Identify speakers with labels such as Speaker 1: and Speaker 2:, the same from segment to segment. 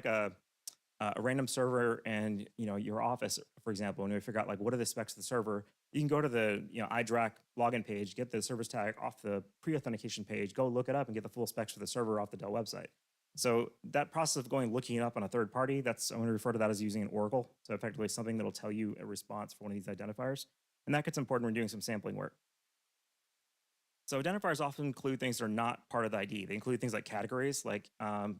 Speaker 1: a random server and your office, for example, and we figure out like what are the specs of the server, you can go to the iDRAC login page, get the service tag off the pre-authentication page, go look it up, and get the full specs for the server off the Dell website. So that process of looking it up on a third party, I'm going to refer to that as using an oracle. So effectively something that'll tell you a response for one of these identifiers, and that gets important when doing some sampling work. So identifiers often include things that are not part of the ID. They include things like categories, like for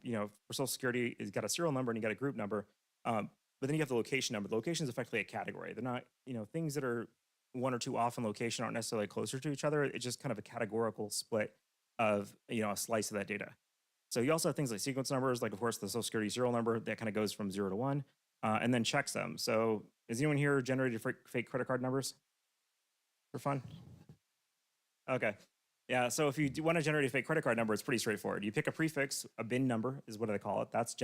Speaker 1: Social Security, you've got a serial number and you got a group number, but then you have the location number. The location is effectively a category. They're not, things that are one or two off in location aren't necessarily closer to each other. It's just kind of a categorical split of a slice of that data. So you also have things like sequence numbers, like of course the Social Security serial number that kind of goes from 0 to 1, and then checksum. So has anyone here generated fake credit card numbers for fun? Okay. Yeah, so if you want to generate a fake credit card number, it's pretty straightforward. You pick a prefix, a BIN number is what they call it. That's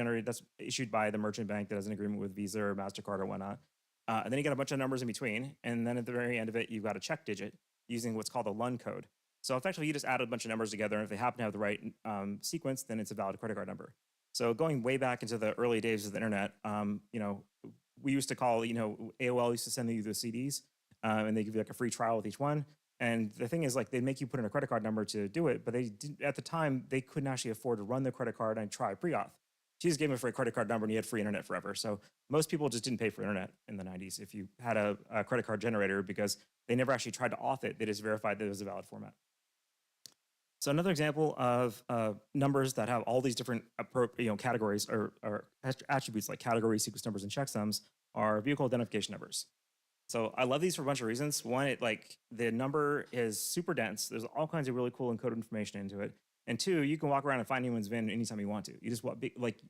Speaker 1: issued by the merchant bank that has an agreement with Visa or MasterCard or whatnot. And then you got a bunch of numbers in between. And then at the very end of it, you've got a check digit using what's called a LUN code. So effectively, you just add a bunch of numbers together. And if they happen to have the right sequence, then it's a valid credit card number. So going way back into the early days of the internet, we used to call, AOL used to send you the CDs, and they give you like a free trial with each one. And the thing is, like, they make you put in a credit card number to do it, but they didn't, at the time, they couldn't actually afford to run the credit card and try pre-auth. She just gave them a free credit card number and you had free internet forever. So most people just didn't pay for internet in the 90s if you had a credit card generator because they never actually tried to auth it. They just verified that it was a valid format. So another example of numbers that have all these different categories or attributes like categories, sequence numbers, and checksums are vehicle identification numbers. So I love these for a bunch of reasons. One, the number is super dense. There's all kinds of really cool encoded information into it. And two, you can walk around and find anyone's VIN anytime you want to. You just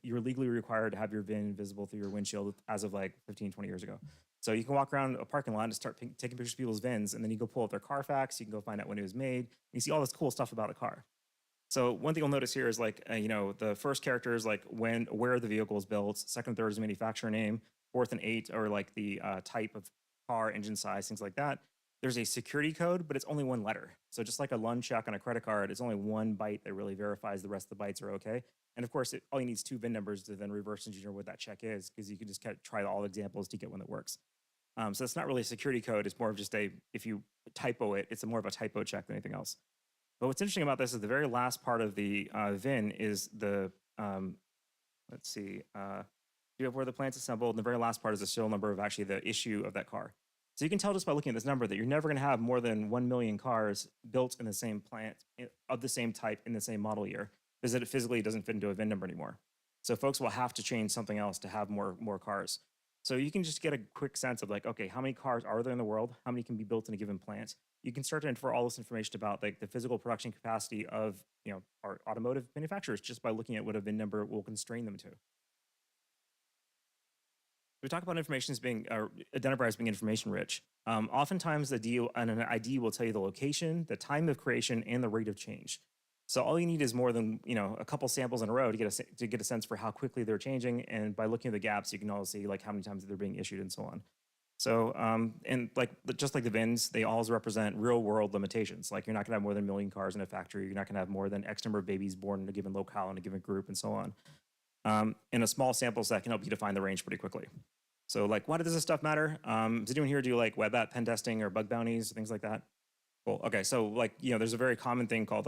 Speaker 1: you're legally required to have your VIN visible through your windshield as of 15, 20 years ago. So you can walk around a parking lot and start taking pictures of people's VINs, and then you go pull up their Carfax. You can go find out when it was made. You see all this cool stuff about the car. So one thing you'll notice here is the first character is where the vehicle is built. Second and third is manufacturer name. Fourth and eighth are the type of car, engine size, things like that. There's a security code, but it's only one letter. So just like a LUN check on a credit card, it's only one byte that really verifies the rest of the bytes are okay. And of course, all you need is two VIN numbers to then reverse engineer what that check is, because you can just try all examples to get one that works. So it's not really a security code. It's more of just if you typo it, it's more of a typo check than anything else. But what's interesting about this is the very last part of the VIN is the, let's see, you have where the plant's assembled, and the very last part is the serial number of actually the issue of that car. So you can tell just by looking at this number that you're never going to have more than 1 million cars built in the same plant of the same type in the same model year, because it physically doesn't fit into a VIN number anymore. So folks will have to change something else to have more cars. So you can just get a quick sense of okay, how many cars are there in the world? How many can be built in a given plant? You can start to infer all this information about the physical production capacity of our automotive manufacturers just by looking at what a VIN number will constrain them to. We talk about information as being identifiers as being information rich. Oftentimes, an ID will tell you the location, the time of creation, and the rate of change. So all you need is more than a couple samples in a row to get a sense for how quickly they're changing. And by looking at the gaps, you can also see how many times they're being issued and so on. So just like the VINs, they always represent real world limitations. Like you're not going to have more than 1 million cars in a factory. You're not going to have more than X number of babies born in a given locale in a given group, and so on. And a small sample set can help you define the range pretty quickly. So why does this stuff matter? Does anyone here do web app pen testing or bug bounties, things like that? Cool. Okay, so there's a very common thing called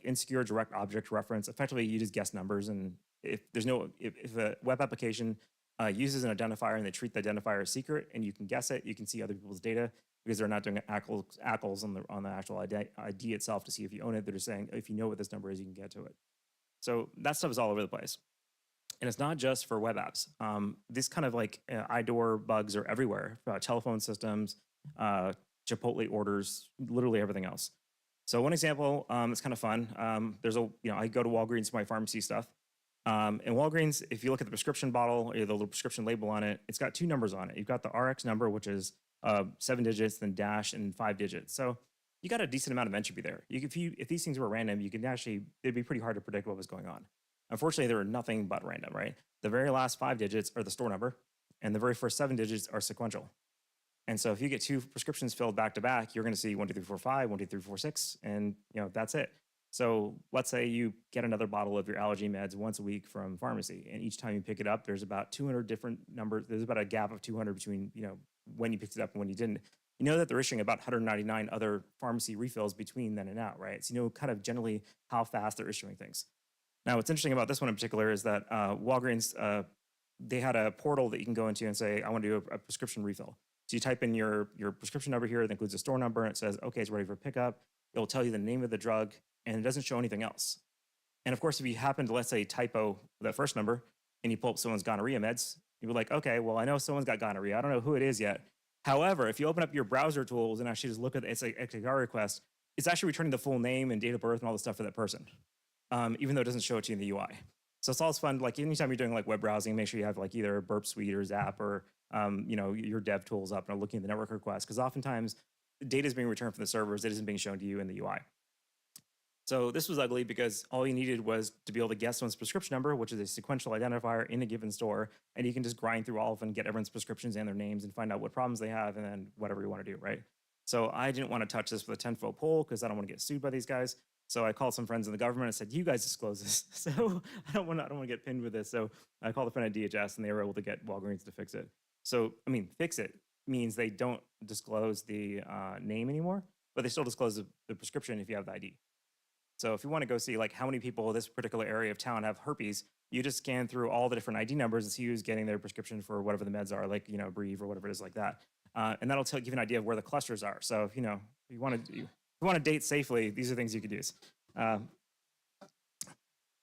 Speaker 1: insecure direct object reference. Effectively, you just guess numbers, and if a web application uses an identifier and they treat the identifier as secret, and you can guess it, you can see other people's data because they're not doing ACLs on the actual ID itself to see if you own it. They're just saying if you know what this number is, you can get to it. So that stuff is all over the place. And it's not just for web apps. This kind of IDOR bugs are everywhere. Telephone systems, Chipotle orders, literally everything else. So one example, it's kind of fun. I go to Walgreens for my pharmacy stuff. And Walgreens, if you look at the prescription bottle or the little prescription label on it, it's got two numbers on it. You've got the RX number, which is 7 digits, then dash and 5 digits. So you got a decent amount of entropy there. If these things were random, it'd be pretty hard to predict what was going on. Unfortunately, they were nothing but random, right? The very last 5 digits are the store number, and the very first 7 digits are sequential. And so if you get two prescriptions filled back to back, you're going to see 1, 2, 3, 4, 5, 1, 2, 3, 4, 6, and that's it. So let's say you get another bottle of your allergy meds once a week from pharmacy, and each time you pick it up, there's about 200 different numbers. There's about a gap of 200 between when you picked it up and when you didn't. You know that they're issuing about 199 other pharmacy refills between then and now, right? So you know kind of generally how fast they're issuing things. Now, what's interesting about this one in particular is that Walgreens, they had a portal that you can go into and say, I want to do a prescription refill. So you type in your prescription number here that includes a store number, and it says, okay, it's ready for pickup. It'll tell you the name of the drug, and it doesn't show anything else. And of course, if you happen to, let's say, typo that first number, and you pull up someone's gonorrhea meds, you'd be like, okay, well, I know someone's got gonorrhea. I don't know who it is yet. However, if you open up your browser tools and actually just look at it's a XDR request, it's actually returning the full name and date of birth and all the stuff for that person, even though it doesn't show it to you in the UI. So it's always fun. Like anytime you're doing like web browsing, make sure you have like either Burp Suite or Zap or your dev tools up and looking at the network requests, because oftentimes data is being returned from the servers. It isn't being shown to you in the UI. So this was ugly because all you needed was to be able to guess someone's prescription number, which is a sequential identifier in a given store, and you can just grind through all of them, get everyone's prescriptions and their names, and find out what problems they have, and then whatever you want to do, right? So I didn't want to touch this with a 10-foot pole because I don't want to get sued by these guys. So I called some friends in the government and said, "You guys disclose this." So I don't want to get pinned with this. So I called a friend at DHS, and they were able to get Walgreens to fix it. So I mean, fix it means they don't disclose the name anymore, but they still disclose the prescription if you have the ID. So if you want to go see like how many people in this particular area of town have herpes, you just scan through all the different ID numbers and see who's getting their prescription for whatever the meds are, like Breve or whatever it is like that, and that'll give you an idea of where the clusters are. So if you want to date safely, these are things you could use.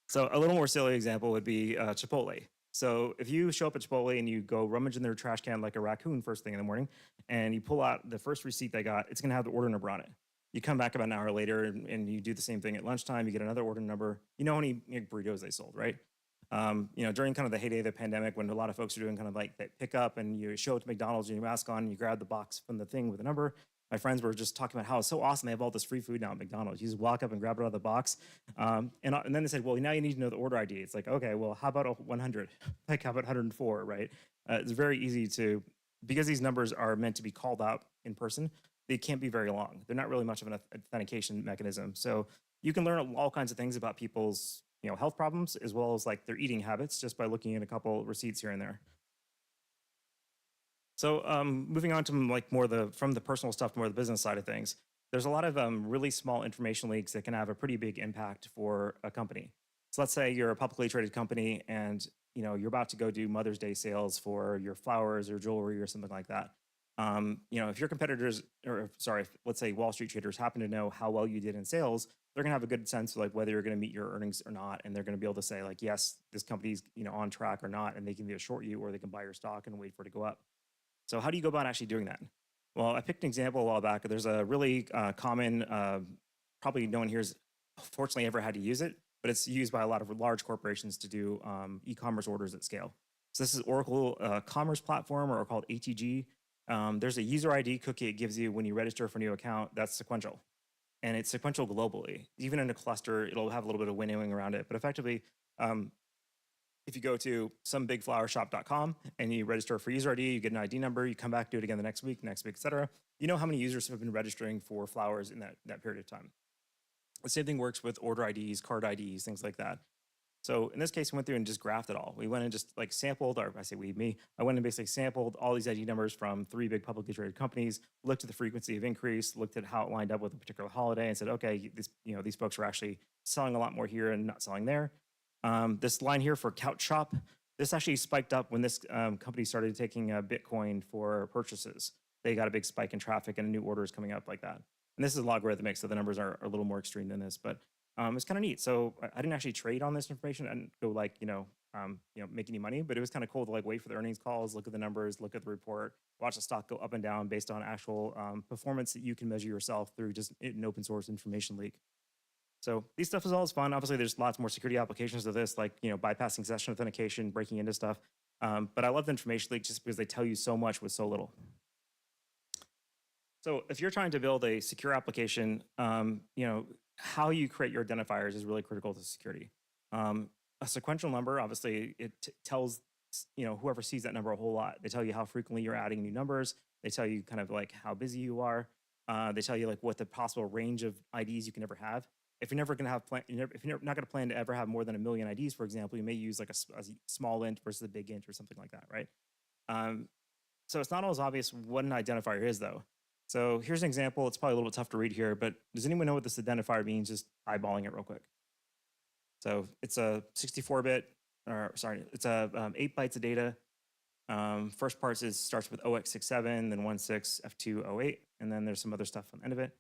Speaker 1: So a little more silly example would be Chipotle. So if you show up at Chipotle and you go rummage in their trash can like a raccoon first thing in the morning, and you pull out the first receipt they got, it's going to have the order number on it. You come back about an hour later and you do the same thing at lunchtime. You get another order number. You know how many burritos they sold, right? During kind of the heyday of the pandemic, when a lot of folks are doing kind of like that pickup, and you show up to McDonald's and your mask on, and you grab the box from the thing with the number. My friends were just talking about how it's so awesome they have all this free food now at McDonald's. You just walk up and grab it out of the box, and then they said, well, now you need to know the order ID. It's like, okay, well, how about 100? Like, how about 104, right? It's very easy to, because these numbers are meant to be called out in person, they can't be very long. They're not really much of an authentication mechanism. So you can learn all kinds of things about people's health problems, as well as like their eating habits, just by looking at a couple receipts here and there. So moving on to like more from the personal stuff to more the business side of things, there's a lot of really small information leaks that can have a pretty big impact for a company. So let's say you're a publicly traded company, and you're about to go do Mother's Day sales for your flowers or jewelry or something like that. If your competitors, let's say Wall Street traders happen to know how well you did in sales, they're gonna have a good sense of like whether you're gonna meet your earnings or not, and they're gonna be able to say like, yes, this company's on track or not, and they can either short you or they can buy your stock and wait for it to go up. So how do you go about actually doing that? Well, I picked an example a while back. There's a really common, probably no one here's fortunately ever had to use it, but it's used by a lot of large corporations to do e-commerce orders at scale. So this is Oracle Commerce Platform, or called ATG. There's a user ID cookie it gives you when you register for a new account that's sequential. And it's sequential globally. Even in a cluster, it'll have a little bit of winnowing around it. But effectively, if you go to somebigflowershop.com and you register for user ID, you get an ID number, you come back, do it again the next week, et cetera. You know how many users have been registering for flowers in that period of time. The same thing works with order IDs, card IDs, things like that. So in this case, we went through and just graphed it all. We went and just like sampled, or I say me, I went and basically sampled all these ID numbers from 3 big publicly traded companies, looked at the frequency of increase, looked at how it lined up with a particular holiday, and said, okay, these folks are actually selling a lot more here and not selling there. This line here for Couch Shop, this actually spiked up when this company started taking Bitcoin for purchases. They got a big spike in traffic and new orders coming up like that. And this is logarithmic, so the numbers are a little more extreme than this, but it's kind of neat. So I didn't actually trade on this information. I didn't go like, make any money, but it was kind of cool to like wait for the earnings calls, look at the numbers, look at the report, watch the stock go up and down based on actual performance that you can measure yourself through just an open source information leak. So these stuff is always fun. Obviously, there's lots more security applications of this, like bypassing session authentication, breaking into stuff. But I love the information leak just because they tell you so much with so little. So if you're trying to build a secure application, how you create your identifiers is really critical to security. A sequential number, obviously, it tells whoever sees that number a whole lot. They tell you how frequently you're adding new numbers. They tell you kind of like how busy you are. They tell you like what the possible range of IDs you can ever have. if you're never going to have if you're not going to plan to ever have more than 1 million IDs, for example, you may use like a small int versus a big int or something like that, right? Um, so it's not always obvious what an identifier is, though. So here's an example. It's probably a little bit tough to read here, but does anyone know what this identifier means? Just eyeballing it real quick. So it's a 64-bit, or sorry, it's a 8 bytes of data. First part starts with 0x67, then 16 F208, and then there's some other stuff on the end of it.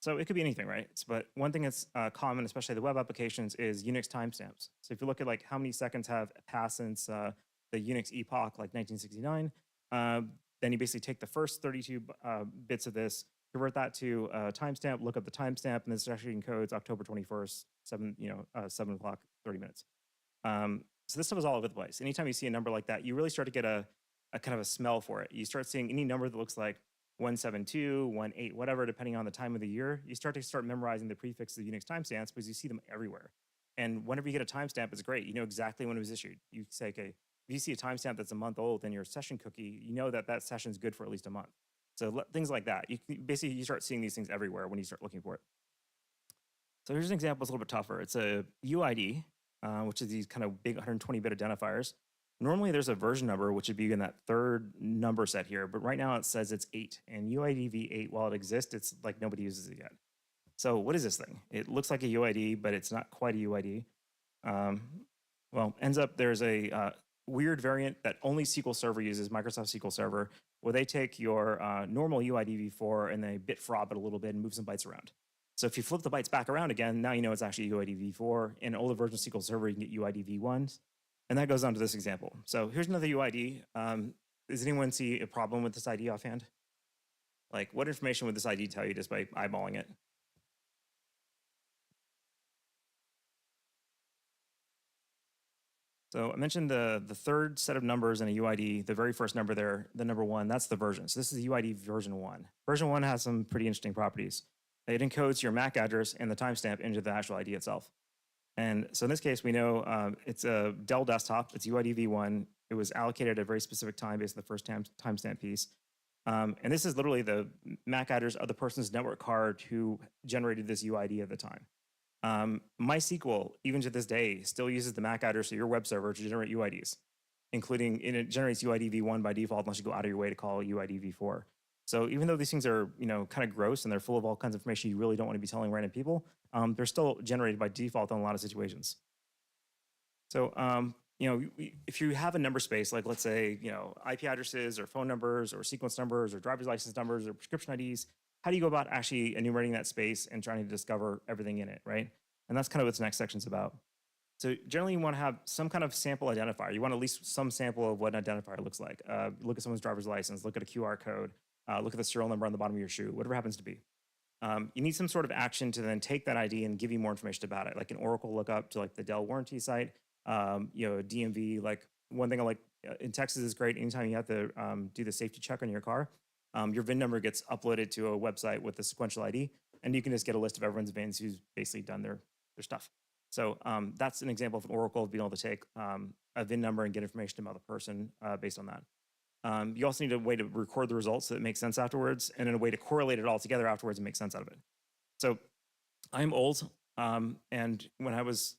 Speaker 1: So it could be anything, right? But one thing that's common, especially the web applications, is Unix timestamps. So if you look at like how many seconds have passed since the Unix epoch, like 1969, then you basically take the first 32 bits of this, convert that to a timestamp, look up the timestamp, and this actually encodes October 21st, 7 o'clock, 30 minutes. So this stuff is all over the place. Anytime you see a number like that, you really start to get a kind of a smell for it. You start seeing any number that looks like 172, 18, whatever, depending on the time of the year. You start memorizing the prefixes of Unix timestamps because you see them everywhere. And whenever you get a timestamp, it's great. You know exactly when it was issued. You say, okay, if you see a timestamp that's a month old in your session cookie, you know that that session is good for at least a month. So things like that. You start seeing these things everywhere when you start looking for it. So here's an example that's a little bit tougher. It's a UID, which is these kind of big 120-bit identifiers. Normally there's a version number, which would be in that third number set here, but right now it says it's 8. And UID v8, while it exists, it's like nobody uses it yet. So what is this thing? It looks like a UID, but it's not quite a UID. Well, ends up there's a weird variant that only SQL Server uses, Microsoft SQL Server, where they take your normal UID v4 and they bit frog it a little bit and move some bytes around. So if you flip the bytes back around again, now you know it's actually UID v4. In older versions of SQL Server, you can get UID v1s. And that goes on to this example. So here's another UID. Does anyone see a problem with this ID offhand? Like, what information would this ID tell you just by eyeballing it? So I mentioned the third set of numbers in a UID, the very first number there, the number 1, that's the version. So this is UID version 1. Version 1 has some pretty interesting properties. It encodes your MAC address and the timestamp into the actual ID itself. And so in this case, we know it's a Dell desktop. It's UID v1. It was allocated at a very specific time based on the first timestamp piece. And this is literally the MAC address of the person's network card who generated this UID at the time. MySQL, even to this day, still uses the MAC address of your web server to generate UIDs, including, and it generates UID v1 by default unless you go out of your way to call UID v4. So even though these things are, kind of gross and they're full of all kinds of information you really don't want to be telling random people, they're still generated by default in a lot of situations. So, if you have a number space, like let's say, IP addresses or phone numbers or sequence numbers or driver's license numbers or prescription IDs, how do you go about actually enumerating that space and trying to discover everything in it, right? And that's kind of what this next section's about. So generally you want to have some kind of sample identifier. You want at least some sample of what an identifier looks like. Look at someone's driver's license, look at a QR code, look at the serial number on the bottom of your shoe, whatever it happens to be. You need some sort of action to then take that ID and give you more information about it, like an Oracle lookup to like the Dell warranty site, DMV. Like one thing I like in Texas is great. Anytime you have to do the safety check on your car, your VIN number gets uploaded to a website with the sequential ID, and you can just get a list of everyone's VINs who's basically done their stuff. So that's an example of an Oracle being able to take a VIN number and get information about the person based on that. You also need a way to record the results so that it makes sense afterwards, and then a way to correlate it all together afterwards and make sense out of it. So I'm old, and when I was,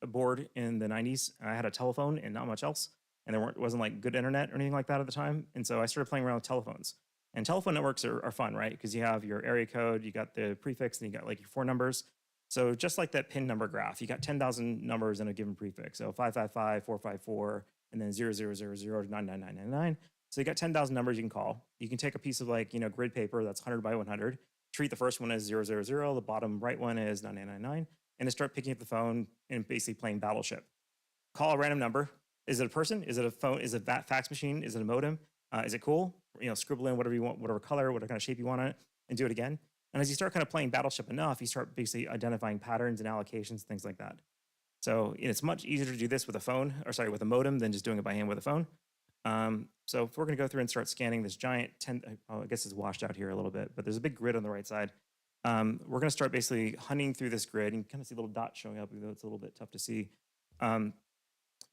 Speaker 1: bored in the 90s, I had a telephone and not much else, and there wasn't like good internet or anything like that at the time, and so I started playing around with telephones. And telephone networks are fun, right? Because you have your area code, you got the prefix, and you got like your 4 numbers. So just like that PIN number graph, you got 10,000 numbers in a given prefix. So 555, 454, and then 0000 to 99999. So you got 10,000 numbers you can call. You can take a piece of like, grid paper that's 100 by 100, treat the first one as 000, the bottom right one is 9999, and then start picking up the phone and basically playing Battleship. Call a random number. Is it a person? Is it a phone? Is it a fax machine? Is it a modem? Is it cool? Scribble in whatever you want, whatever color, whatever kind of shape you want on it, and do it again. And as you start kind of playing Battleship enough, you start basically identifying patterns and allocations, things like that. So it's much easier to do this with with a modem than just doing it by hand with a phone. So if we're going to go through and start scanning this giant I guess it's washed out here a little bit, but there's a big grid on the right side. We're going to start basically hunting through this grid, and you kind of see little dots showing up, even though it's a little bit tough to see.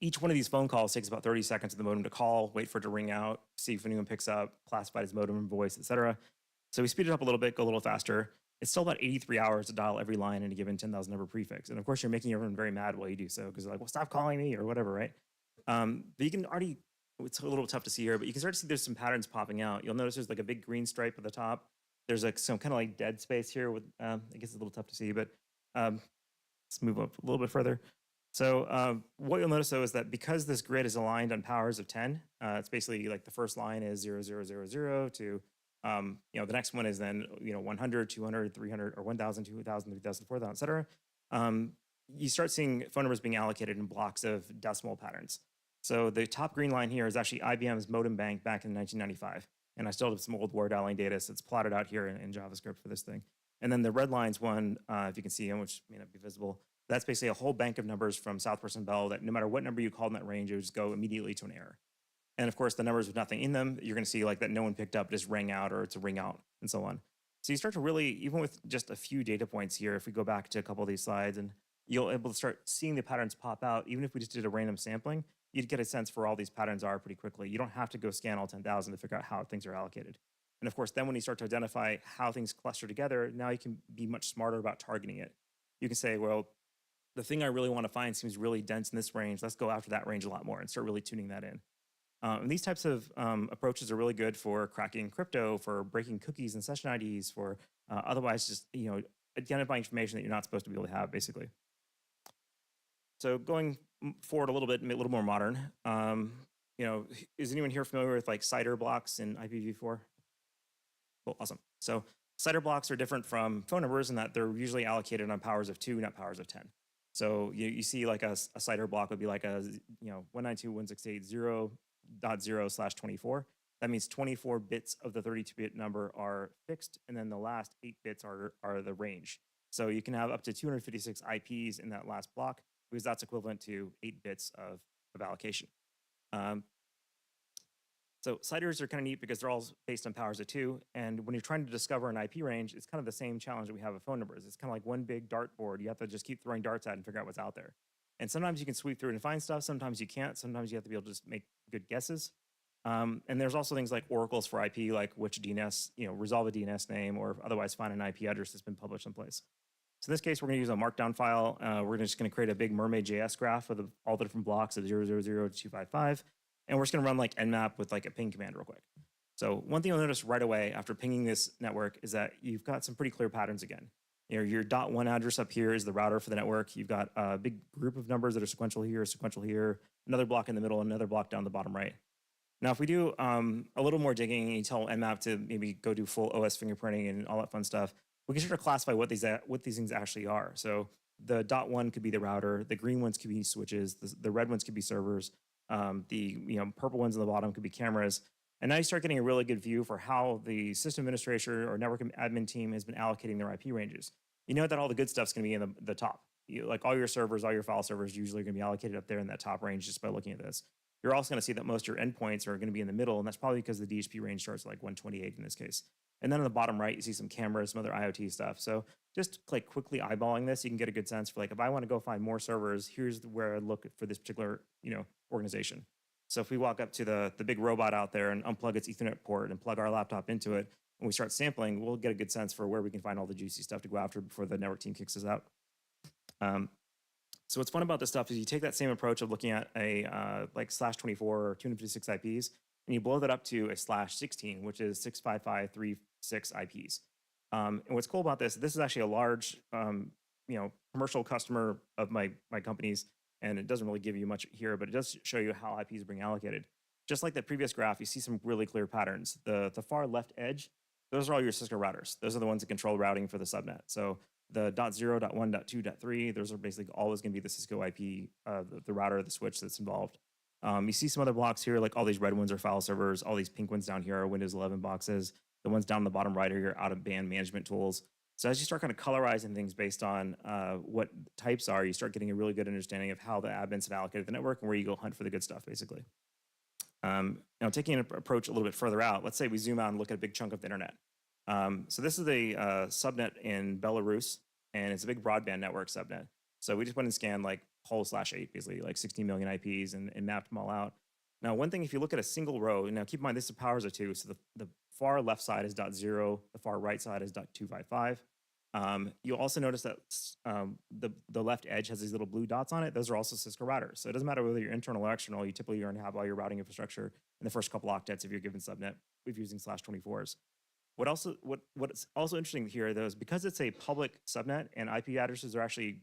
Speaker 1: Each one of these phone calls takes about 30 seconds of the modem to call, wait for it to ring out, see if anyone picks up, classified as modem and voice, etc. So we speed it up a little bit, go a little faster. it's still about 83 hours to dial every line in a given 10,000 number prefix. And of course, you're making everyone very mad while you do so because they're like, well, stop calling me or whatever, right? But you can already, it's a little tough to see here, but you can start to see there's some patterns popping out. You'll notice there's like a big green stripe at the top. There's like some kind of like dead space here with, I guess it's a little tough to see, but um, let's move up a little bit further. So what you'll notice though is that because this grid is aligned on powers of 10, it's basically like the first line is 0, 0, 0, 0 to, the next one is then, 100, 200, 300, or 1,000, 2,000, 3,000, 4,000, et cetera. You start seeing phone numbers being allocated in blocks of decimal patterns. So the top green line here is actually IBM's modem bank back in 1995. And I still have some old war dialing data, so it's plotted out here in JavaScript for this thing. And then the red line's one, if you can see them, which may not be visible, that's basically a whole bank of numbers from Southwest and Bell that no matter what number you called in that range, it would just go immediately to an error. And of course, the numbers with nothing in them, you're going to see like that no one picked up just rang out or it's a ring out and so on. So you start to really, even with just a few data points here, if we go back to a couple of these slides and you'll able to start seeing the patterns pop out, even if we just did a random sampling, you'd get a sense for all these patterns are pretty quickly. You don't have to go scan all 10,000 to figure out how things are allocated. And of course, then when you start to identify how things cluster together, now you can be much smarter about targeting it. You can say, well, the thing I really want to find seems really dense in this range. Let's go after that range a lot more and start really tuning that in. And these types of approaches are really good for cracking crypto, for breaking cookies and session IDs, for otherwise just identifying information that you're not supposed to be able to have, basically. So going forward a little bit, a little more modern. Is anyone here familiar with like CIDR blocks in IPv4? Cool, awesome. So CIDR blocks are different from phone numbers in that they're usually allocated on powers of 2, not powers of 10. So you see like a CIDR block would be like a 192.168.0.0/24. That means 24 bits of the 32-bit number are fixed, and then the last 8 bits are the range. So you can have up to 256 IPs in that last block because that's equivalent to 8 bits of allocation. So CIDRs are kind of neat because they're all based on powers of 2. And when you're trying to discover an IP range, it's kind of the same challenge that we have with phone numbers. It's kind of like one big dartboard. You have to just keep throwing darts at and figure out what's out there. And sometimes you can sweep through and find stuff. Sometimes you can't. Sometimes you have to be able to just make good guesses. And there's also things like oracles for IP, like which DNS, resolve a DNS name or otherwise find an IP address that's been published someplace. So in this case, we're going to use a markdown file. We're just going to create a big mermaid.js graph with all the different blocks of 000 to 255. And we're just going to run like nmap with like a ping command real quick. So one thing you'll notice right away after pinging this network is that you've got some pretty clear patterns again. Your .1 address up here is the router for the network. You've got a big group of numbers that are sequential here, another block in the middle, another block down the bottom right. Now, if we do a little more digging and you tell nmap to maybe go do full OS fingerprinting and all that fun stuff, we can start to classify what these things actually are. So the .1 could be the router, the green ones could be switches, the red ones could be servers, the purple ones on the bottom could be cameras. And now you start getting a really good view for how the system administrator or network admin team has been allocating their IP ranges. You know that all the good stuff's going to be in the top. Like all your servers, all your file servers usually are going to be allocated up there in that top range just by looking at this. You're also going to see that most of your endpoints are going to be in the middle, and that's probably because the DHP range starts at like 128 in this case. And then on the bottom right, you see some cameras, some other IoT stuff. So just like quickly eyeballing this, you can get a good sense for like, if I want to go find more servers, here's where I look for this particular organization. So if we walk up to the big robot out there and unplug its Ethernet port and plug our laptop into it, and we start sampling, we'll get a good sense for where we can find all the juicy stuff to go after before the network team kicks us out. So what's fun about this stuff is you take that same approach of looking at a like /24 or 256 IPs, and you blow that up to a /16, which is 65536 IPs. And what's cool about this is actually a large, commercial customer of my company's, and it doesn't really give you much here, but it does show you how IPs are being allocated. Just like the previous graph, you see some really clear patterns. The far left edge, those are all your Cisco routers. Those are the ones that control routing for the subnet. So the .0, .1, .2, .3, those are basically always going to be the Cisco IP, the router, the switch that's involved. You see some other blocks here, like all these red ones are file servers. All these pink ones down here are Windows 11 boxes. The ones down the bottom right are your out-of-band management tools. So as you start kind of colorizing things based on what types are, you start getting a really good understanding of how the admins have allocated the network and where you go hunt for the good stuff, basically. Now, taking an approach a little bit further out, let's say we zoom out and look at a big chunk of the internet. So this is a subnet in Belarus, and it's a big broadband network subnet. So we just went and scanned like whole /8, basically like 16 million IPs and mapped them all out. Now, one thing, if you look at a single row, now keep in mind this is powers of 2, so the far left side is .0, the far right side is .255. You'll also notice that the left edge has these little blue dots on it. Those are also Cisco routers. So it doesn't matter whether you're internal or external. You typically are going to have all your routing infrastructure in the first couple octets of your given subnet if using /24s. What's also interesting here though is because it's a public subnet and IP addresses are actually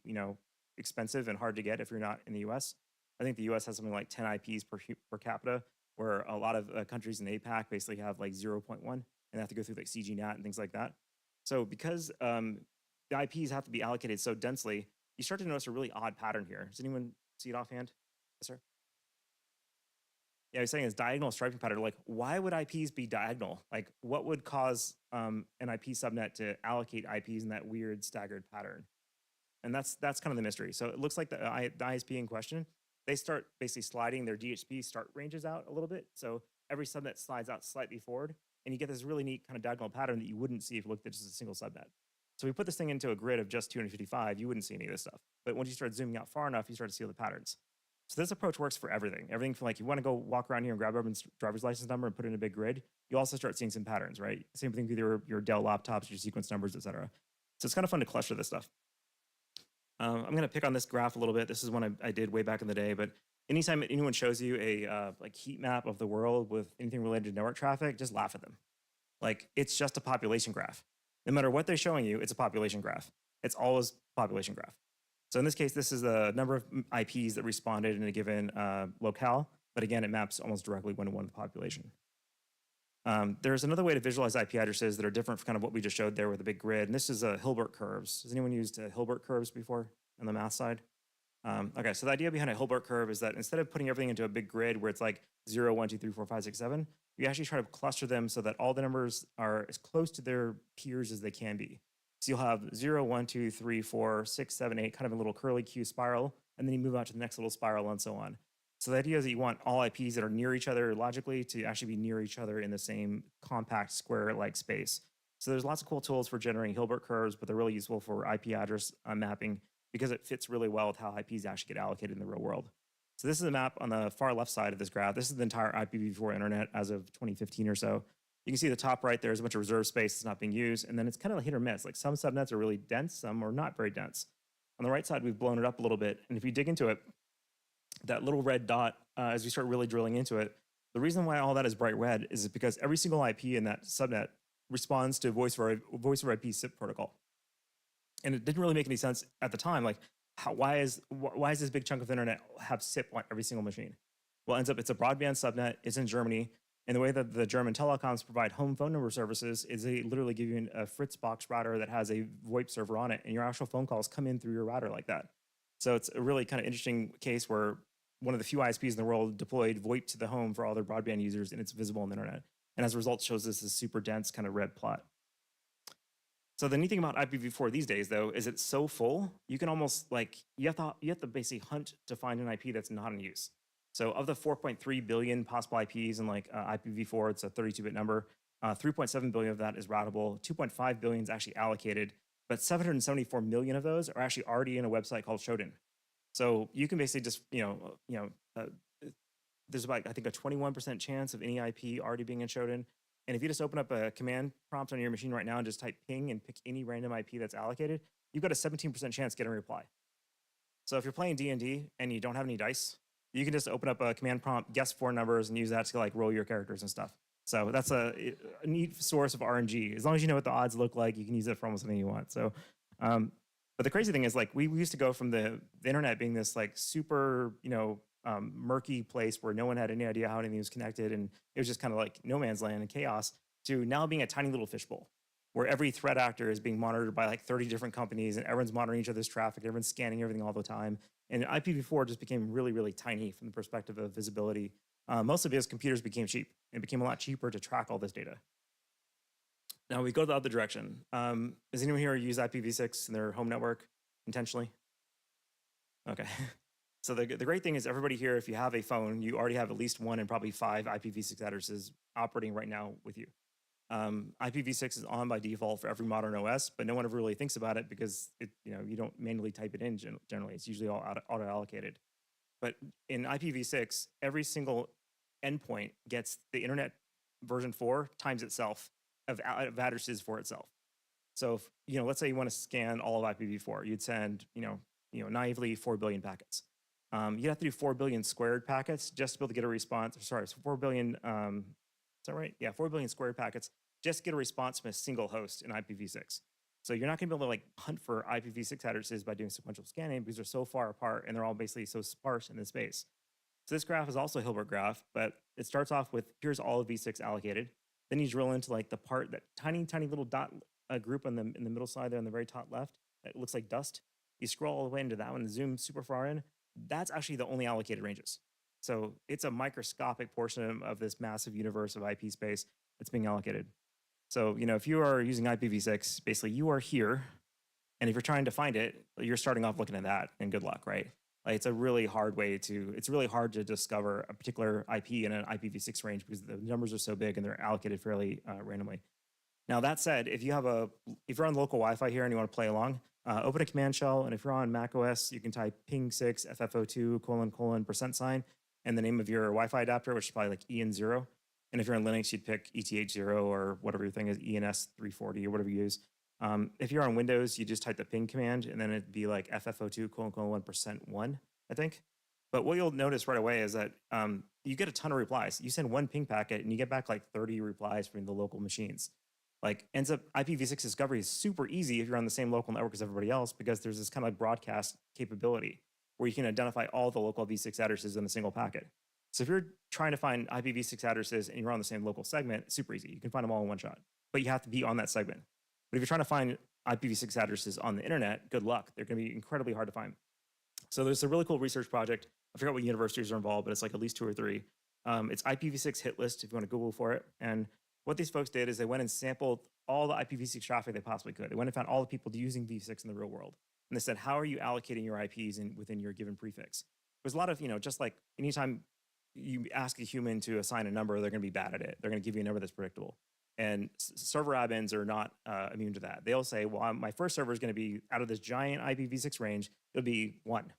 Speaker 1: expensive and hard to get if you're not in the U.S. I think the U.S. has something like 10 IPs per capita, where a lot of countries in APAC basically have like 0.1 and they have to go through like CGNAT and things like that. So because the IPs have to be allocated so densely, you start to notice a really odd pattern here. Does anyone see it offhand? Yes, sir. Yeah, I was saying it's diagonal striping pattern. Like, why would IPs be diagonal? Like, what would cause an IP subnet to allocate IPs in that weird staggered pattern? And that's kind of the mystery. So it looks like the ISP in question, they start basically sliding their DHCP start ranges out a little bit. So every subnet slides out slightly forward, and you get this really neat kind of diagonal pattern that you wouldn't see if you looked at just a single subnet. So we put this thing into a grid of just 255, you wouldn't see any of this stuff. But once you start zooming out far enough, you start to see all the patterns. So this approach works for everything. Everything from like you want to go walk around here and grab everyone's driver's license number and put it in a big grid. You also start seeing some patterns, right? Same thing with your Dell laptops, your sequence numbers, et cetera. So it's kind of fun to cluster this stuff. I'm going to pick on this graph a little bit. This is one I did way back in the day, but anytime anyone shows you a like heat map of the world with anything related to network traffic, just laugh at them. Like, it's just a population graph. No matter what they're showing you, it's a population graph. It's always population graph. So in this case, this is the number of IPs that responded in a given locale. But again, it maps almost directly one-to-one to the population. There's another way to visualize IP addresses that are different from kind of what we just showed there with the big grid. And this is Hilbert curves. Has anyone used Hilbert curves before on the math side? Okay, so the idea behind a Hilbert curve is that instead of putting everything into a big grid where it's like 0, 1, 2, 3, 4, 5, 6, 7, we actually try to cluster them so that all the numbers are as close to their peers as they can be. So you'll have 0, 1, 2, 3, 4, 6, 7, 8, kind of a little curly Q spiral, and then you move out to the next little spiral and so on. So the idea is that you want all IPs that are near each other logically to actually be near each other in the same compact square-like space. So there's lots of cool tools for generating Hilbert curves, but they're really useful for IP address mapping because it fits really well with how IPs actually get allocated in the real world. So this is a map on the far left side of this graph. This is the entire IPv4 internet as of 2015 or so. You can see the top right, there's a bunch of reserve space that's not being used, and then it's kind of hit or miss. Like, some subnets are really dense, some are not very dense. On the right side, we've blown it up a little bit, and if you dig into it, that little red dot, as we start really drilling into it, the reason why all that is bright red is because every single IP in that subnet responds to voice over IP SIP protocol. And it didn't really make any sense at the time. Like, why is this big chunk of the internet have SIP on every single machine? Well, it ends up it's a broadband subnet. It's in Germany. And the way that the German telecoms provide home phone number services is they literally give you a Fritzbox router that has a VoIP server on it, and your actual phone calls come in through your router like that. So it's a really kind of interesting case where one of the few ISPs in the world deployed VoIP to the home for all their broadband users, and it's visible on the internet. And as a result, shows this super dense kind of red plot. So the neat thing about IPv4 these days, though, is it's so full, you can almost like, you have to basically hunt to find an IP that's not in use. So of the 4.3 billion possible IPs in like IPv4, it's a 32-bit number. 3.7 billion of that is routable. 2.5 billion is actually allocated, but 774 million of those are actually already in a website called Shodan. So you can basically just, there's about, I think, a 21% chance of any IP already being in Shodan. And if you just open up a command prompt on your machine right now and just type ping and pick any random IP that's allocated, you've got a 17% chance getting a reply. So if you're playing D&D and you don't have any dice, you can just open up a command prompt, guess 4 numbers, and use that to like roll your characters and stuff. So that's a neat source of RNG. As long as you know what the odds look like, you can use it for almost anything you want. So, but the crazy thing is, like, we used to go from the internet being this like super, murky place where no one had any idea how anything was connected, and it was just kind of like no man's land and chaos, to now being a tiny little fishbowl where every threat actor is being monitored by like 30 different companies, and everyone's monitoring each other's traffic, everyone's scanning everything all the time. And IPv4 just became really, really tiny from the perspective of visibility, mostly because computers became cheap. It became a lot cheaper to track all this data. Now we go the other direction. Does anyone here use IPv6 in their home network intentionally? Okay. So the great thing is, everybody here, if you have a phone, you already have at least 1 and probably 5 IPv6 addresses operating right now with you. IPv6 is on by default for every modern OS, but no one ever really thinks about it because you don't manually type it in generally. It's usually all auto-allocated. But in IPv6, every single endpoint gets the internet version 4 times itself of addresses for itself. So, if, let's say you want to scan all of IPv4, you'd send, naively 4 billion packets. You'd have to do 4 billion squared packets just to be able to get a response. Sorry, so 4 billion, is that right? Yeah, 4 billion squared packets just to get a response from a single host in IPv6. So you're not going to be able to like hunt for IPv6 addresses by doing sequential scanning because they're so far apart and they're all basically so sparse in the space. So this graph is also a Hilbert graph, but it starts off with here's all of v6 allocated. Then you drill into like the part, that tiny, tiny little dot group in the middle side there on the very top left that looks like dust. You scroll all the way into that one and zoom super far in. That's actually the only allocated ranges. So it's a microscopic portion of this massive universe of IP space that's being allocated. So, if you are using IPv6, basically you are here. And if you're trying to find it, you're starting off looking at that and good luck, right? Like it's really hard to discover a particular IP in an IPv6 range because the numbers are so big and they're allocated fairly randomly. Now that said, if you're on local Wi-Fi here and you want to play along, open a command shell, and if you're on Mac OS, you can type ping6 ffo2 : %, and the name of your Wi-Fi adapter, which is probably like EN0. And if you're on Linux, you'd pick ETH0 or whatever your thing is, ENS340 or whatever you use. If you're on Windows, you just type the ping command, and then it'd be like ffo2 : %1, I think. But what you'll notice right away is that you get a ton of replies. You send one ping packet, and you get back like 30 replies from the local machines. Like ends up IPv6 discovery is super easy if you're on the same local network as everybody else because there's this kind of like broadcast capability where you can identify all the local v6 addresses in a single packet. So if you're trying to find IPv6 addresses and you're on the same local segment, super easy. You can find them all in one shot, but you have to be on that segment. But if you're trying to find IPv6 addresses on the internet, good luck. They're going to be incredibly hard to find. So there's a really cool research project. I forgot what universities are involved, but it's like at least 2 or 3. It's IPv6 hit list if you want to Google for it. And what these folks did is they went and sampled all the IPv6 traffic they possibly could. They went and found all the people using v6 in the real world. And they said, how are you allocating your IPs within your given prefix? There's a lot of, just like anytime you ask a human to assign a number, they're going to be bad at it. They're going to give you a number that's predictable. And server admins are not immune to that. They'll say, well, my first server is going to be out of this giant IPv6 range, it'll be 1,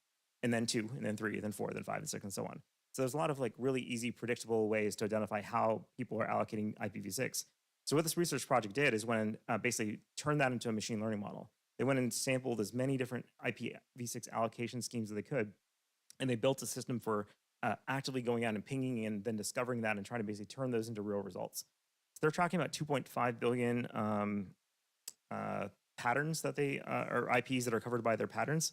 Speaker 1: and then 2, and then 3, and then 4, then 5, and 6, and so on. So there's a lot of like really easy, predictable ways to identify how people are allocating IPv6. So what this research project did is when basically turned that into a machine learning model. They went and sampled as many different IPv6 allocation schemes as they could, and they built a system for actively going out and pinging and then discovering that and trying to basically turn those into real results. So they're tracking about 2.5 billion patterns that or IPs that are covered by their patterns.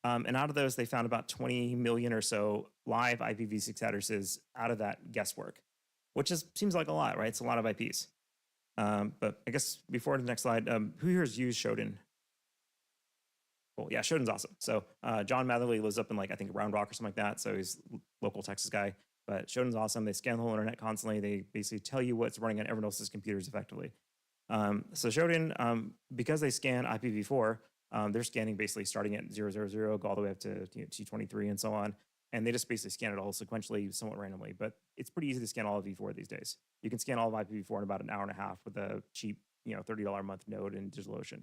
Speaker 1: And out of those, they found about 20 million or so live IPv6 addresses out of that guesswork, which seems like a lot, right? It's a lot of IPs. But I guess before the next slide, who here has used Shodan? Cool. Yeah, Shodan's awesome. So John Matherly lives up in I think Round Rock or something like that. So he's a local Texas guy. But Shodan's awesome. They scan the whole internet constantly. They basically tell you what's running on everyone else's computers effectively. So Shodan, because they scan IPv4, they're scanning basically starting at 000, go all the way up to T23 and so on. And they just basically scan it all sequentially, somewhat randomly. But it's pretty easy to scan all of v4 these days. You can scan all of IPv4 in about an hour and a half with a cheap, $30 a month node in DigitalOcean.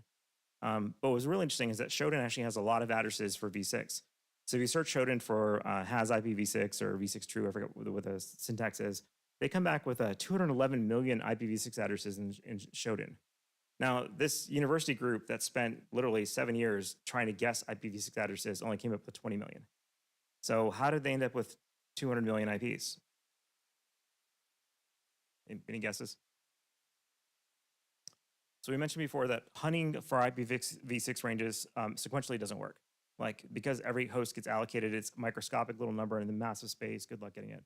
Speaker 1: But what was really interesting is that Shodan actually has a lot of addresses for v6. So if you search Shodan for has IPv6 or v6 true, I forget what the syntax is, they come back with 211 million IPv6 addresses in Shodan. Now, this university group that spent literally 7 years trying to guess IPv6 addresses only came up with 20 million. So how did they end up with 200 million IPs? Any guesses? So we mentioned before that hunting for IPv6 ranges sequentially doesn't work. Because every host gets allocated its microscopic little number in the massive space, good luck getting it.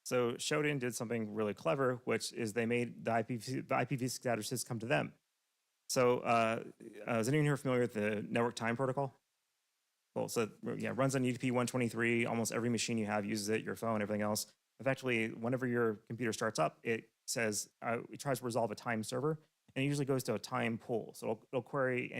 Speaker 1: So Shodan did something really clever, which is they made the IPv6 addresses come to them. So is anyone here familiar with the network time protocol? Cool. So yeah, it runs on UDP 123. Almost every machine you have uses it, your phone, everything else. Effectively, whenever your computer starts up, it says, it tries to resolve a time server, and it usually goes to a time pool. So it'll query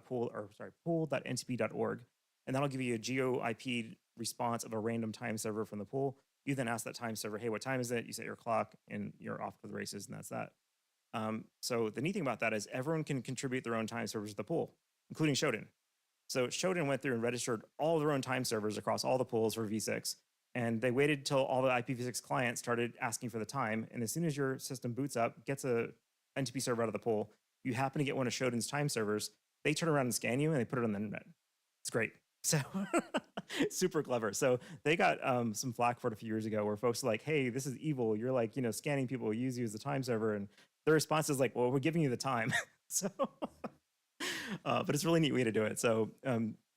Speaker 1: pool.ntp.org, and that'll give you a geo-IP response of a random time server from the pool. You then ask that time server, hey, what time is it? You set your clock, and you're off to the races, and that's that. So the neat thing about that is everyone can contribute their own time servers to the pool, including Shodan. So Shodan went through and registered all their own time servers across all the pools for v6, and they waited till all the IPv6 clients started asking for the time, and as soon as your system boots up, gets a NTP server out of the pool, you happen to get one of Shodan's time servers, they turn around and scan you and they put it on the internet. It's great. So super clever. So they got some flack for it a few years ago where folks are like, hey, this is evil. You're like, scanning people who use you as a time server. And their response is like, well, we're giving you the time. So, but it's a really neat way to do it. So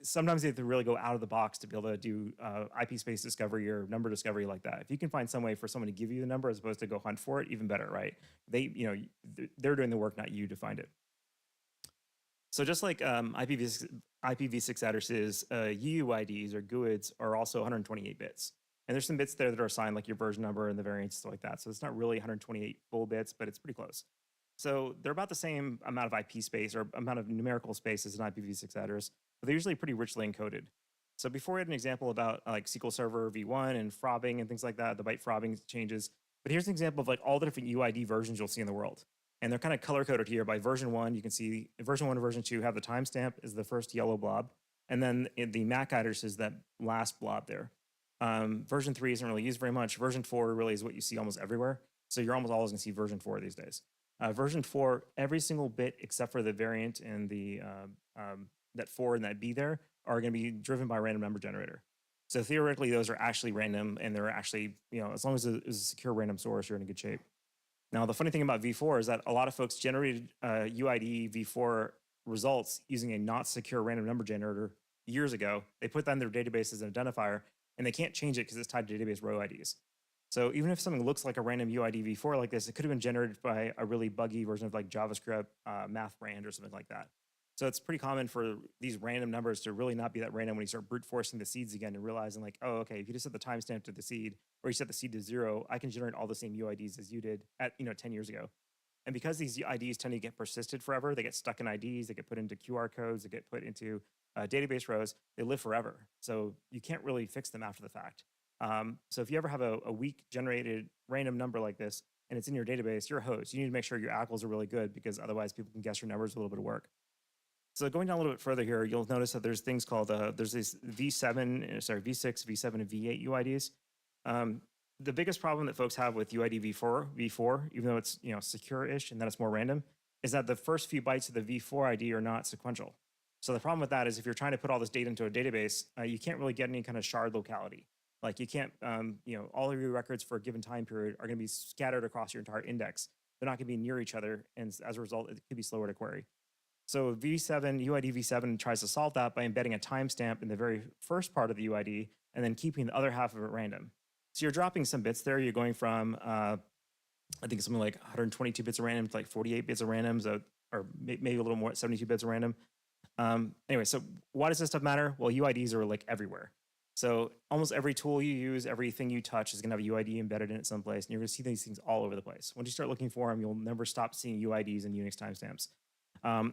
Speaker 1: sometimes you have to really go out of the box to be able to do IP space discovery or number discovery like that. If you can find some way for someone to give you the number as opposed to go hunt for it, even better, right? They're doing the work, not you, to find it. So just like IPv6 addresses, UUIDs or GUIDs are also 128 bits. And there's some bits there that are assigned like your version number and the variants, stuff like that. So it's not really 128 full bits, but it's pretty close. So they're about the same amount of IP space or amount of numerical space as an IPv6 address, but they're usually pretty richly encoded. So before we had an example about like SQL Server v1 and frobbing and things like that, the byte frobbing changes. But here's an example of like all the different UID versions you'll see in the world. And they're kind of color coded here by version 1. You can see version 1 and version 2 have the timestamp is the first yellow blob. And then the MAC address is that last blob there. Version 3 isn't really used very much. Version 4 really is what you see almost everywhere. So you're almost always going to see version 4 these days. Version 4, every single bit except for the variant and the that 4 and that B there are going to be driven by a random number generator. So theoretically, those are actually random, and they're actually, as long as it's a secure random source, you're in a good shape. Now, the funny thing about V4 is that a lot of folks generated UID V4 results using a not secure random number generator years ago. They put that in their database as an identifier, and they can't change it because it's tied to database row IDs. So even if something looks like a random UID V4 like this, it could have been generated by a really buggy version of like JavaScript math brand or something like that. So it's pretty common for these random numbers to really not be that random when you start brute forcing the seeds again and realizing like, oh, okay, if you just set the timestamp to the seed or you set the seed to 0, I can generate all the same UIDs as you did at 10 years ago. And because these IDs tend to get persisted forever, they get stuck in IDs, they get put into QR codes, they get put into database rows, they live forever. So you can't really fix them after the fact. So if you ever have a weak generated random number like this and it's in your database, you're a host. You need to make sure your ACLs are really good because otherwise people can guess your numbers with a little bit of work. So going down a little bit further here, you'll notice that there's things called, there's these V6, V7, and V8 UIDs. The biggest problem that folks have with UID V4, even though it's secure-ish and that it's more random, is that the first few bytes of the V4 ID are not sequential. So the problem with that is if you're trying to put all this data into a database, you can't really get any kind of shard locality. Like you can't, all of your records for a given time period are going to be scattered across your entire index. They're not going to be near each other, and as a result, it could be slower to query. So UID V7 tries to solve that by embedding a timestamp in the very first part of the UID and then keeping the other half of it random. So you're dropping some bits there. You're going from, I think something like 122 bits of random to like 48 bits of random, or maybe a little more, 72 bits of random. Anyway, so why does this stuff matter? Well, UIDs are like everywhere. So almost every tool you use, everything you touch is going to have a UID embedded in it someplace, and you're going to see these things all over the place. Once you start looking for them, you'll never stop seeing UIDs and Unix timestamps.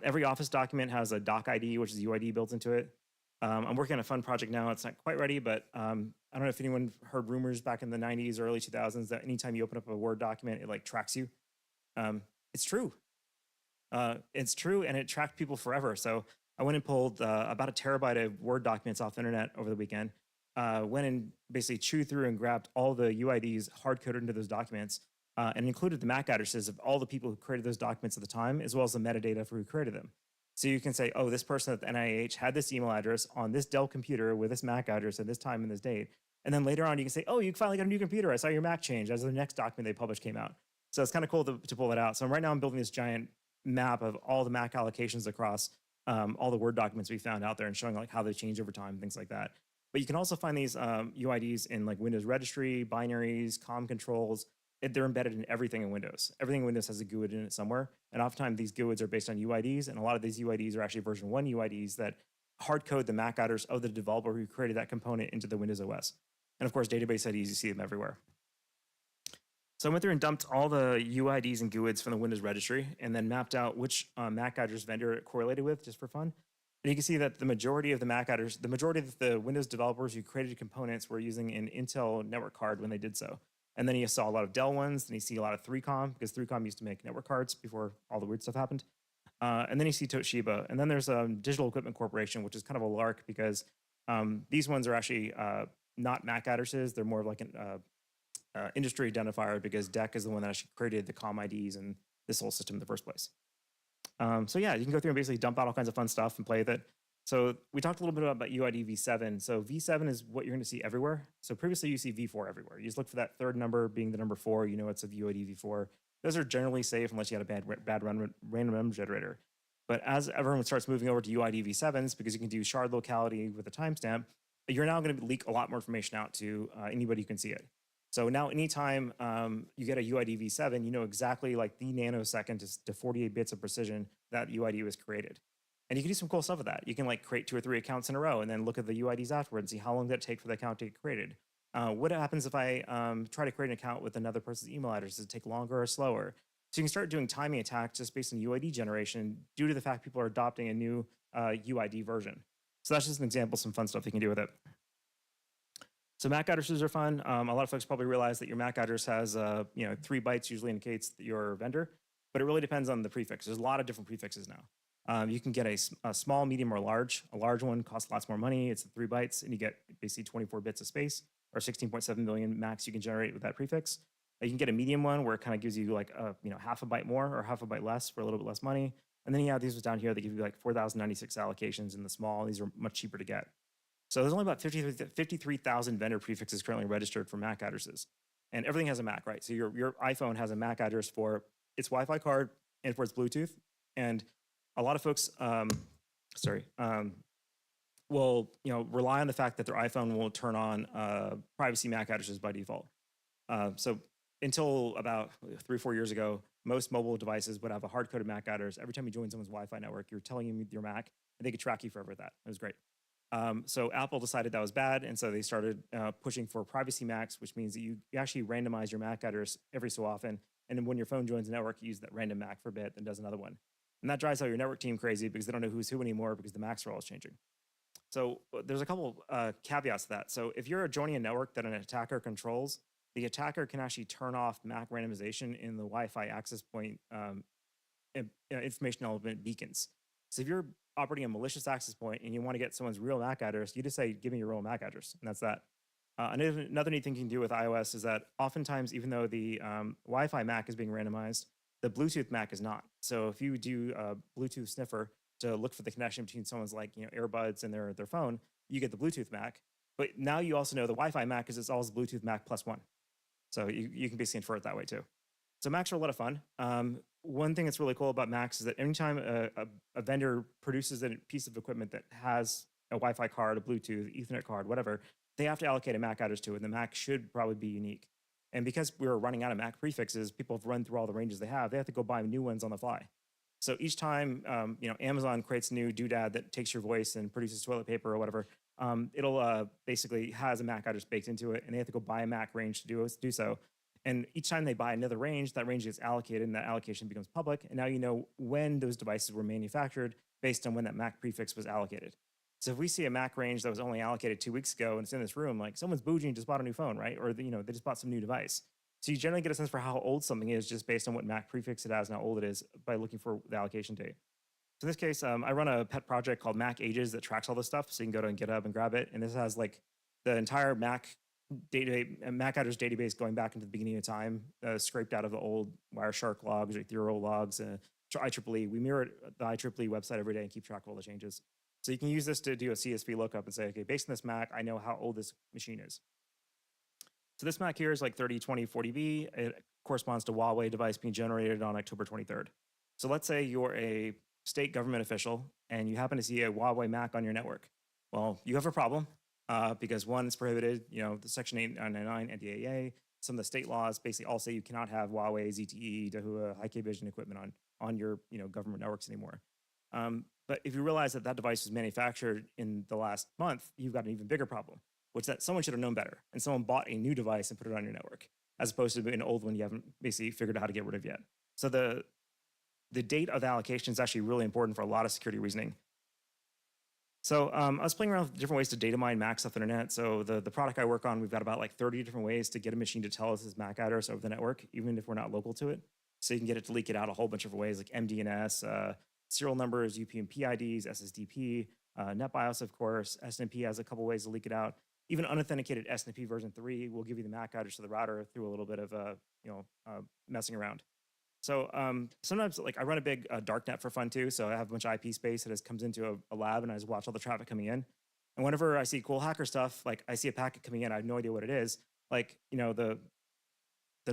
Speaker 1: Every Office document has a doc ID, which is UID built into it. I'm working on a fun project now. It's not quite ready, but I don't know if anyone heard rumors back in the 90s or early 2000s that anytime you open up a Word document, it like tracks you. It's true. It's true, and it tracked people forever. So I went and pulled about a terabyte of Word documents off the internet over the weekend. Went and basically chewed through and grabbed all the UIDs hard-coded into those documents and included the MAC addresses of all the people who created those documents at the time, as well as the metadata for who created them. So you can say, oh, this person at the NIH had this email address on this Dell computer with this MAC address at this time and this date. And then later on, you can say, oh, you finally got a new computer. I saw your MAC change as the next document they published came out. So it's kind of cool to pull that out. So right now I'm building this giant map of all the MAC allocations across all the Word documents we found out there and showing like how they change over time, things like that. But you can also find these UIDs in like Windows registry, binaries, COM controls. They're embedded in everything in Windows. Everything in Windows has a GUID in it somewhere. And oftentimes these GUIDs are based on UIDs. And a lot of these UIDs are actually version 1 UIDs that hard code the MAC address of the developer who created that component into the Windows OS. And of course, database IDs, you see them everywhere. So I went through and dumped all the UIDs and GUIDs from the Windows registry and then mapped out which MAC address vendor it correlated with just for fun. And you can see that the majority of the MAC address, the majority of the Windows developers who created components were using an Intel network card when they did so. And then you saw a lot of Dell ones, and you see a lot of 3Com, because 3Com used to make network cards before all the weird stuff happened. And then you see Toshiba. And then there's Digital Equipment Corporation, which is kind of a lark because these ones are actually not MAC addresses. They're more of like an industry identifier because DEC is the one that actually created the COM IDs and this whole system in the first place. So yeah, you can go through and basically dump out all kinds of fun stuff and play with it. So we talked a little bit about UID v7. So v7 is what you're going to see everywhere. So previously you see v4 everywhere. You just look for that third number being the number 4. You know it's a UID v4. Those are generally safe unless you had a bad random number generator. But as everyone starts moving over to UID v7s, because you can do shard locality with a timestamp, you're now going to leak a lot more information out to anybody who can see it. So now anytime you get a UID v7, you know exactly like the nanosecond to 48 bits of precision that UID was created. And you can do some cool stuff with that. You can like create 2 or 3 accounts in a row and then look at the UIDs afterwards and see how long did it take for the account to get created. What happens if I try to create an account with another person's email address? Does it take longer or slower? So you can start doing timing attacks just based on UID generation due to the fact people are adopting a new UID version. So that's just an example of some fun stuff you can do with it. So MAC addresses are fun. A lot of folks probably realize that your MAC address has 3 bytes usually indicates your vendor, but it really depends on the prefix. There's a lot of different prefixes now. You can get a small, medium, or large. A large one costs lots more money. It's 3 bytes, and you get basically 24 bits of space, or 16.7 million max you can generate with that prefix. You can get a medium one where it kind of gives you like half a byte more or half a byte less for a little bit less money. And then you have these ones down here that give you like 4,096 allocations in the small. These are much cheaper to get. So there's only about 53,000 vendor prefixes currently registered for MAC addresses. And everything has a MAC, right? So your iPhone has a MAC address for its Wi-Fi card and for its Bluetooth. And a lot of folks, will rely on the fact that their iPhone will turn on privacy MAC addresses by default. So until about 3 or 4 years ago, most mobile devices would have a hard-coded MAC address. Every time you join someone's Wi-Fi network, you're telling them your MAC, and they could track you forever with that. It was great. So Apple decided that was bad, and so they started pushing for privacy MACs, which means that you actually randomize your MAC address every so often, and then when your phone joins the network, you use that random MAC for a bit, then does another one. And that drives out your network team crazy because they don't know who's who anymore because the MACs are always changing. So there's a couple caveats to that. So if you're joining a network that an attacker controls, the attacker can actually turn off MAC randomization in the Wi-Fi access point information element beacons. So if you're operating a malicious access point and you want to get someone's real MAC address, you just say, give me your real MAC address, and that's that. Another neat thing you can do with iOS is that oftentimes, even though the Wi-Fi MAC is being randomized, the Bluetooth MAC is not. So if you do a Bluetooth sniffer to look for the connection between someone's earbuds and their phone, you get the Bluetooth MAC. But now you also know the Wi-Fi MAC is always Bluetooth MAC +1. So you can basically infer it that way too. So Macs are a lot of fun. One thing that's really cool about Macs is that anytime a vendor produces a piece of equipment that has a Wi-Fi card, a Bluetooth, Ethernet card, whatever, they have to allocate a MAC address to it, and the MAC should probably be unique. And because we were running out of MAC prefixes, people have run through all the ranges they have to go buy new ones on the fly. So each time Amazon creates a new doodad that takes your voice and produces toilet paper or whatever, it'll basically has a MAC address baked into it, and they have to go buy a MAC range to do so. And each time they buy another range, that range gets allocated, and that allocation becomes public. And now you know when those devices were manufactured based on when that MAC prefix was allocated. So if we see a MAC range that was only allocated 2 weeks ago and it's in this room, like someone's bougie and just bought a new phone, right? Or they just bought some new device. So you generally get a sense for how old something is just based on what MAC prefix it has and how old it is by looking for the allocation date. So in this case, I run a pet project called Mac Ages that tracks all this stuff. So you can go to GitHub and grab it. And this has like the entire Mac address database going back into the beginning of time, scraped out of the old Wireshark logs or Ethereal logs, IEEE. We mirror the IEEE website every day and keep track of all the changes. So you can use this to do a CSV lookup and say, okay, based on this Mac, I know how old this machine is. So this Mac here is like 302040B. It corresponds to Huawei device being generated on October 23rd. So let's say you're a state government official and you happen to see a Huawei Mac on your network. Well, you have a problem. Because one, it's prohibited, the Section 899 NDAA, some of the state laws basically all say you cannot have Huawei, ZTE, Dahua, High-K Vision equipment on your government networks anymore. But if you realize that that device was manufactured in the last month, you've got an even bigger problem, which is that someone should have known better, and someone bought a new device and put it on your network, as opposed to an old one you haven't basically figured out how to get rid of yet. So the date of the allocation is actually really important for a lot of security reasoning. So I was playing around with different ways to data mine Macs off the internet. So the product I work on, we've got about like 30 different ways to get a machine to tell us its MAC address over the network, even if we're not local to it. So you can get it to leak it out a whole bunch of ways, like MDNS, serial numbers, UPnP IDs, SSDP, NetBIOS, of course. SNMP has a couple ways to leak it out. Even unauthenticated SNMP version 3 will give you the MAC address to the router through a little bit of messing around. So sometimes like I run a big dark net for fun too. So I have a bunch of IP space that comes into a lab and I just watch all the traffic coming in. And whenever I see cool hacker stuff, like I see a packet coming in, I have no idea what it is. Like, the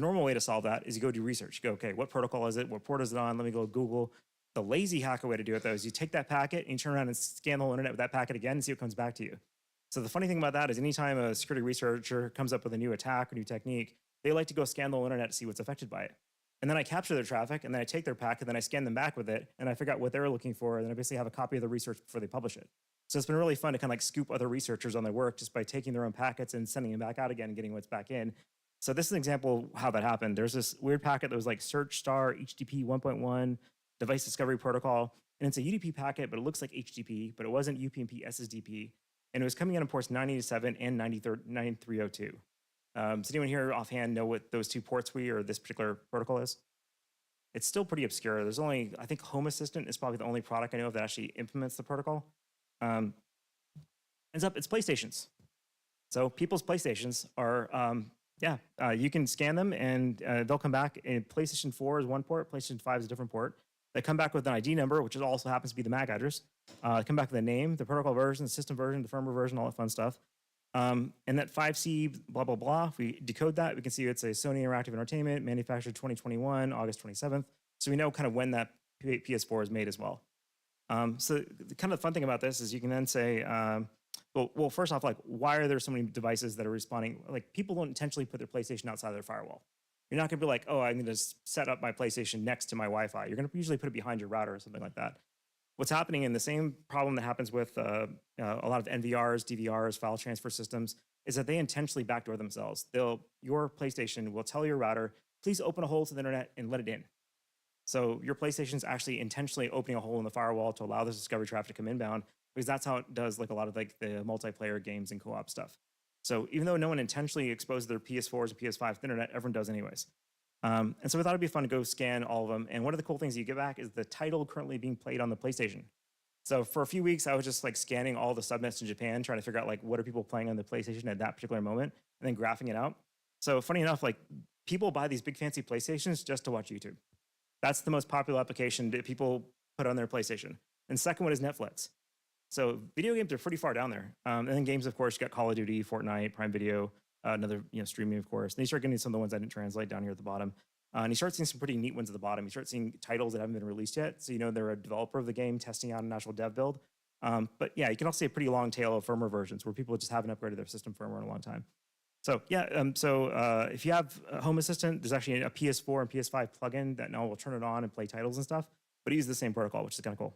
Speaker 1: normal way to solve that is you go do research. You go, okay, what protocol is it? What port is it on? Let me go Google. The lazy hacker way to do it though is you take that packet and you turn around and scan the whole internet with that packet again and see what comes back to you. So the funny thing about that is anytime a security researcher comes up with a new attack or new technique, they like to go scan the whole internet to see what's affected by it. And then I capture their traffic and then I take their packet, then I scan them back with it and I figure out what they're looking for. And then I basically have a copy of the research before they publish it. So it's been really fun to kind of like scoop other researchers on their work just by taking their own packets and sending them back out again and getting what's back in. So this is an example of how that happened. There's this weird packet that was like search star HTTP 1.1 device discovery protocol. And it's a UDP packet, but it looks like HTTP, but it wasn't UPnP SSDP. And it was coming in on ports 987 and 9302. Does anyone here offhand know what those two ports or this particular protocol is? It's still pretty obscure. There's only, I think Home Assistant is probably the only product I know of that actually implements the protocol. Ends up, it's PlayStations. So people's PlayStations are, you can scan them and they'll come back. And PlayStation 4 is one port, PlayStation 5 is a different port. They come back with an ID number, which also happens to be the MAC address. Come back with a name, the protocol version, the system version, the firmware version, all that fun stuff. And that 5C, blah, blah, blah. If we decode that, we can see it's a Sony Interactive Entertainment, manufactured 2021, August 27th. So we know kind of when that PS4 is made as well. So the kind of fun thing about this is you can then say, well, first off, like, why are there so many devices that are responding? Like, people don't intentionally put their PlayStation outside of their firewall. You're not going to be like, oh, I'm going to set up my PlayStation next to my Wi-Fi. You're going to usually put it behind your router or something like that. What's happening, and the same problem that happens with a lot of NVRs, DVRs, file transfer systems, is that they intentionally backdoor themselves. Your PlayStation will tell your router, please open a hole to the internet and let it in. So your PlayStation is actually intentionally opening a hole in the firewall to allow this discovery traffic to come inbound, because that's how it does like a lot of like the multiplayer games and co-op stuff. So even though no one intentionally exposed their PS4s and PS5 to the internet, everyone does anyways. And so we thought it'd be fun to go scan all of them. And one of the cool things you get back is the title currently being played on the PlayStation. So for a few weeks, I was just like scanning all the subnets in Japan, trying to figure out like what are people playing on the PlayStation at that particular moment, and then graphing it out. So funny enough, like people buy these big fancy PlayStations just to watch YouTube. That's the most popular application that people put on their PlayStation. And second one is Netflix. So video games are pretty far down there. And then games, of course, you got Call of Duty, Fortnite, Prime Video, another streaming, of course. And you start getting some of the ones I didn't translate down here at the bottom. And you start seeing some pretty neat ones at the bottom. You start seeing titles that haven't been released yet. So they're a developer of the game testing out an actual dev build. But yeah, you can also see a pretty long tail of firmware versions where people just haven't upgraded their system firmware in a long time. So yeah, if you have a Home Assistant, there's actually a PS4 and PS5 plugin that now will turn it on and play titles and stuff, but it uses the same protocol, which is kind of cool.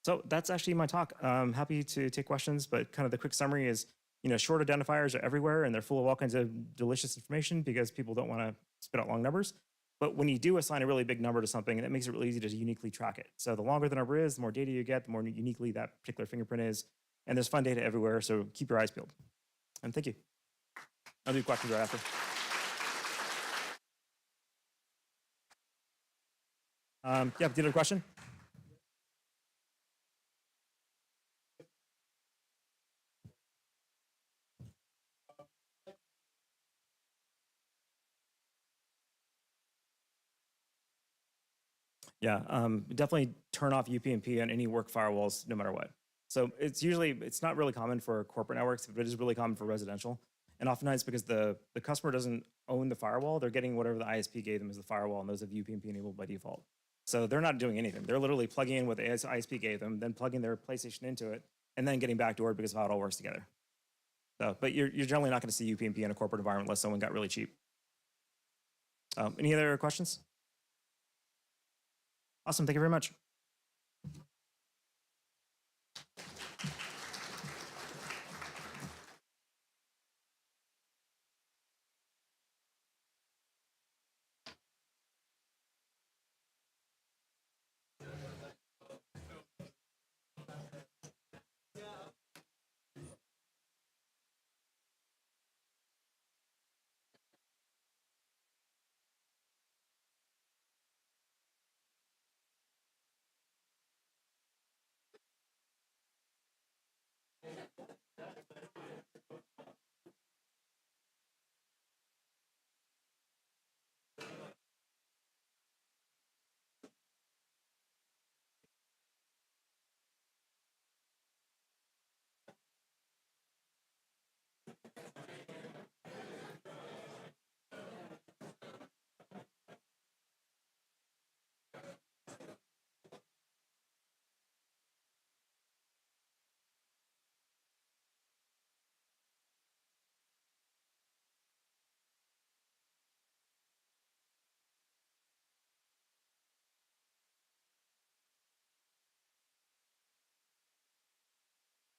Speaker 1: So that's actually my talk. I'm happy to take questions, but kind of the quick summary is, short identifiers are everywhere and they're full of all kinds of delicious information because people don't want to spit out long numbers. But when you do assign a really big number to something, that makes it really easy to uniquely track it. So the longer the number is, the more data you get, the more uniquely that particular fingerprint is. And there's fun data everywhere, so keep your eyes peeled. And thank you. I'll do questions right after. Do you have a question? Yeah, definitely turn off UPnP on any work firewalls, no matter what. So it's not really common for corporate networks, but it is really common for residential. And oftentimes because the customer doesn't own the firewall, they're getting whatever the ISP gave them as the firewall, and those have UPnP enabled by default. So they're not doing anything. They're literally plugging in what the ISP gave them, then plugging their PlayStation into it, and then getting backdoored because of how it all works together. So, but you're generally not going to see UPnP in a corporate environment unless someone got really cheap. Any other questions? Awesome. Thank you very much.